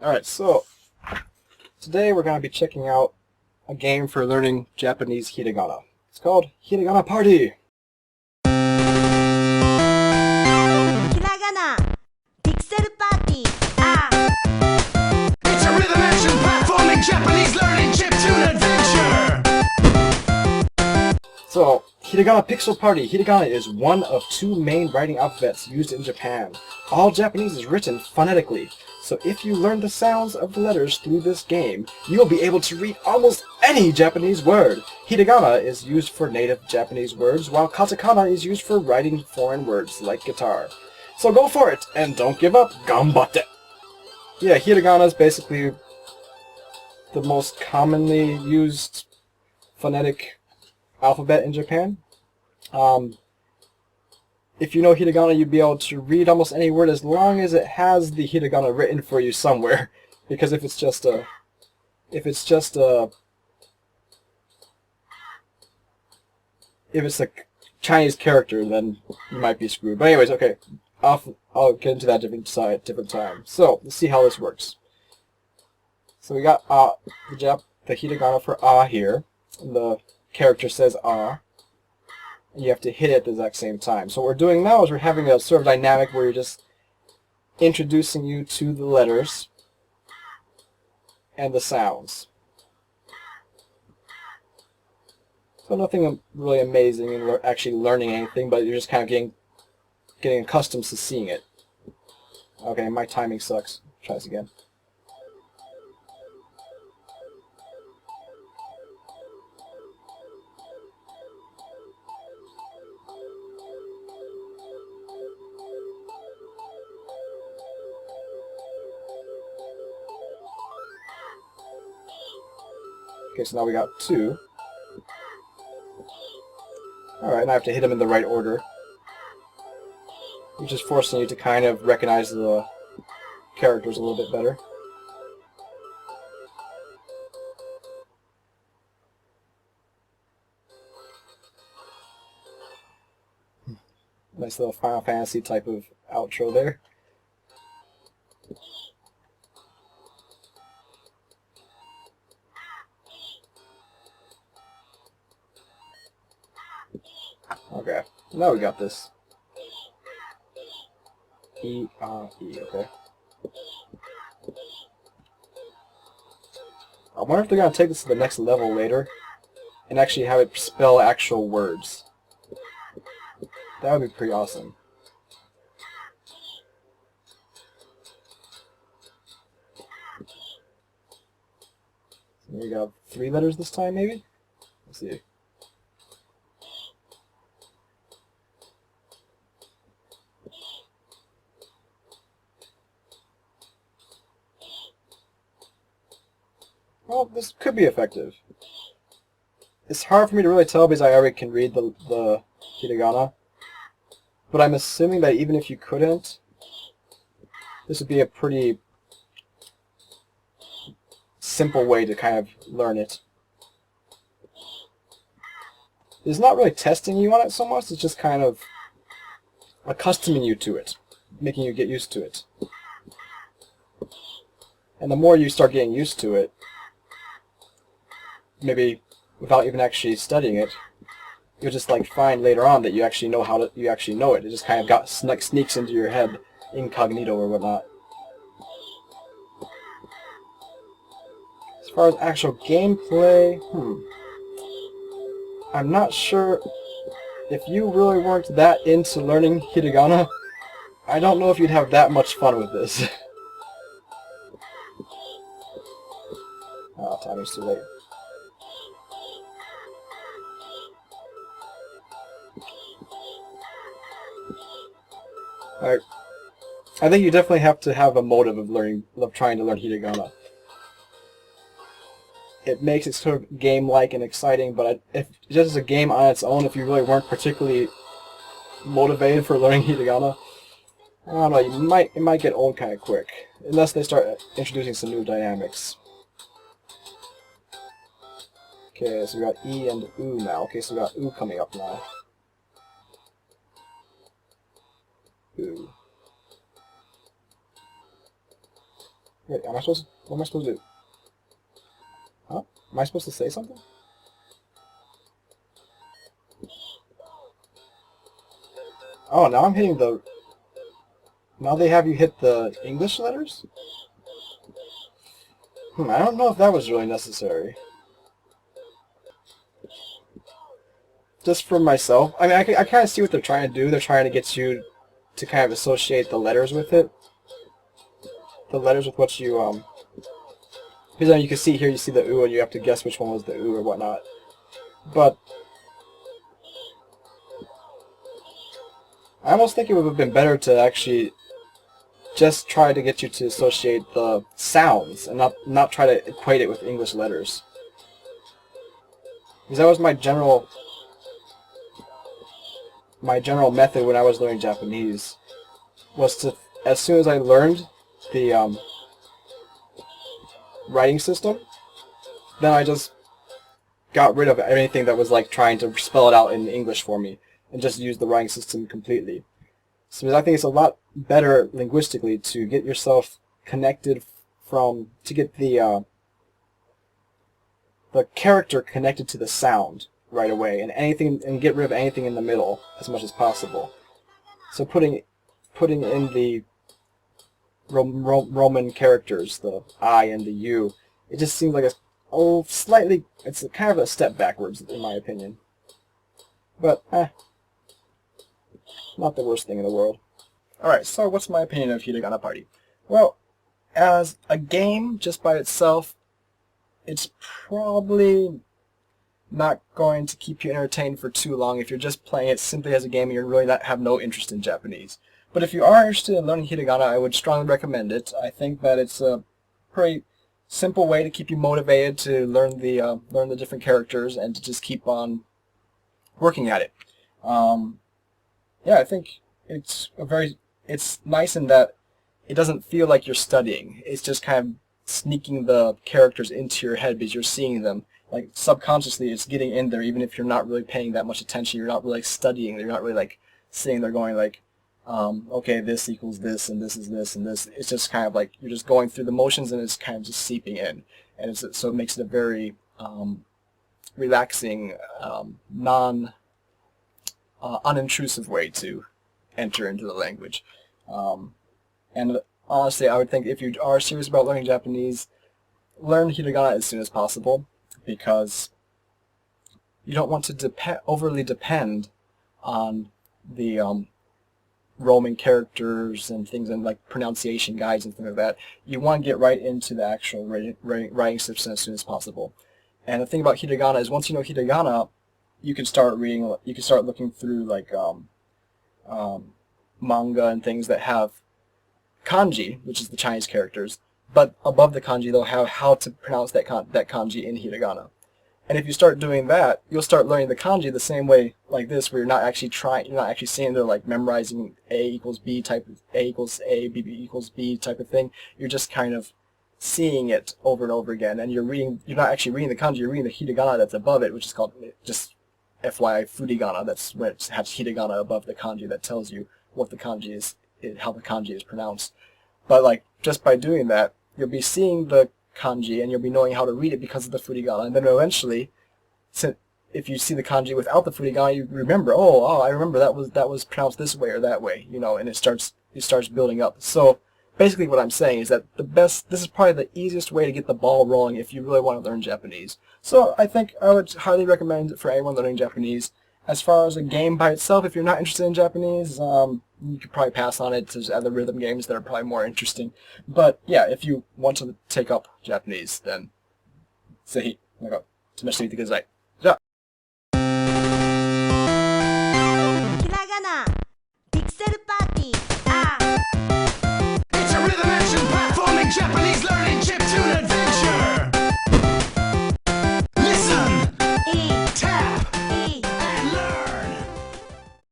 Alright, so today we're going to be checking out a game for learning Japanese hiragana. It's called Hiragana Party! ひらがなピクセルパーティーあ It's a rhythm action platforming Japanese learning chiptune adventure! So, Hiragana Pixel Party. Hiragana is one of two main writing alphabets used in Japan. All Japanese is written phonetically, so if you learn the sounds of the letters through this game, you'll be able to read almost any Japanese word. Hiragana is used for native Japanese words, while katakana is used for writing foreign words like guitar. So go for it, and don't give up. Ganbatte! Yeah, hiragana is basically the most commonly used phonetic alphabet in Japan. If you know hiragana, you'd be able to read almost any word as long as it has the hiragana written for you somewhere. Because if it's just a Chinese character, then you might be screwed. But anyways, okay, I'll get into that different time. So let's see how this works. So we got the hiragana for here, and the character says and you have to hit it at the exact same time. So what we're doing now is we're having a sort of dynamic where you're just introducing you to the letters and the sounds. So nothing really amazing in actually learning anything, but you're just kind of getting accustomed to seeing it. Okay, my timing sucks. Try this again. Okay, so now we got two. Alright, now I have to hit them in the right order, which is forcing you to kind of recognize the characters a little bit better. Nice little Final Fantasy type of outro there. Okay, now we got this. E, okay. I wonder if they're going to take this to the next level later and actually have it spell actual words. That would be pretty awesome. So we got 3 letters this time, maybe? Let's see. Well, this could be effective. It's hard for me to really tell because I already can read the hiragana. But I'm assuming that even if you couldn't, this would be a pretty simple way to kind of learn it. It's not really testing you on it so much, it's just kind of accustoming you to it, making you get used to it. And the more you start getting used to it, maybe without even actually studying it, you'll just find later on that you actually know it. It just kind of sneaks into your head, incognito or whatnot. As far as actual gameplay, I'm not sure if you really weren't that into learning hiragana. I don't know if you'd have that much fun with this. Oh, timing's too late. Alright. I think you definitely have to have a motive of trying to learn hiragana. It makes it sort of game-like and exciting, but if just as a game on its own, if you really weren't particularly motivated for learning hiragana, I don't know, it might get old kind of quick, unless they start introducing some new dynamics. Okay, so we got E and U now. Okay, so we got U coming up now. U. Wait, what am I supposed to do? Huh? Am I supposed to say something? Oh, now I'm hitting the... Now they have you hit the English letters? I don't know if that was really necessary. Just for myself. I mean, I kind of see what they're trying to do. They're trying to get you to kind of associate the letters with it. The letters with what you, because then you can see here, you see the oo, and you have to guess which one was the oo or whatnot. But I almost think it would have been better to actually just try to get you to associate the sounds and not try to equate it with English letters. Because that was my general method when I was learning Japanese, was to, as soon as I learned the writing system, then I just got rid of anything that was like trying to spell it out in English for me and just use the writing system completely. So I think it's a lot better linguistically to get yourself connected to get the character connected to the sound right away, and get rid of anything in the middle as much as possible. So putting in the Roman characters, the I and the U, it just seems like it's kind of a step backwards in my opinion. But not the worst thing in the world. Alright, so what's my opinion of Hiragana Party? Well, as a game just by itself, it's probably not going to keep you entertained for too long if you're just playing it simply as a game and you really have no interest in Japanese. But if you are interested in learning Hiragana, I would strongly recommend it. I think that it's a pretty simple way to keep you motivated to learn the different characters and to just keep on working at it. Yeah, I think it's nice in that it doesn't feel like you're studying. It's just kind of sneaking the characters into your head because you're seeing them. Like subconsciously, it's getting in there, even if you're not really paying that much attention. You're not really like studying. You're not really like sitting there going like, okay, this equals this, and this is this, and this. It's just kind of like you're just going through the motions, and it's kind of just seeping in, and so it makes it a very relaxing, unintrusive way to enter into the language. And honestly, I would think if you are serious about learning Japanese, learn Hiragana as soon as possible, because you don't want to overly depend on the Roman characters and things and like pronunciation guides and things like that. You want to get right into the actual writing system as soon as possible. And the thing about Hiragana is once you know Hiragana, you can start reading. You can start looking through like manga and things that have kanji, which is the Chinese characters, but above the kanji they'll have how to pronounce that kanji in Hiragana. And if you start doing that, you'll start learning the kanji the same way like this, where you're not actually sitting there like memorizing A equals B type of A equals A, B equals B type of thing. You're just kind of seeing it over and over again, and you're not actually reading the kanji, you're reading the hiragana that's above it, which is called, just FYI, furigana. That's where it has hiragana above the kanji that tells you what the kanji is, how the kanji is pronounced. But like just by doing that, you'll be seeing the kanji and you'll be knowing how to read it because of the furigana. And then eventually, if you see the kanji without the furigana, you remember, oh, I remember that was pronounced this way or that way, and it starts building up. So basically, what I'm saying is that this is probably the easiest way to get the ball rolling if you really want to learn Japanese. So I think I would highly recommend it for anyone learning Japanese. As far as a game by itself, if you're not interested in Japanese, you could probably pass on it. There's other rhythm games that are probably more interesting. But yeah, if you want to take up Japanese, then ぜひ、なんか、試してみてください。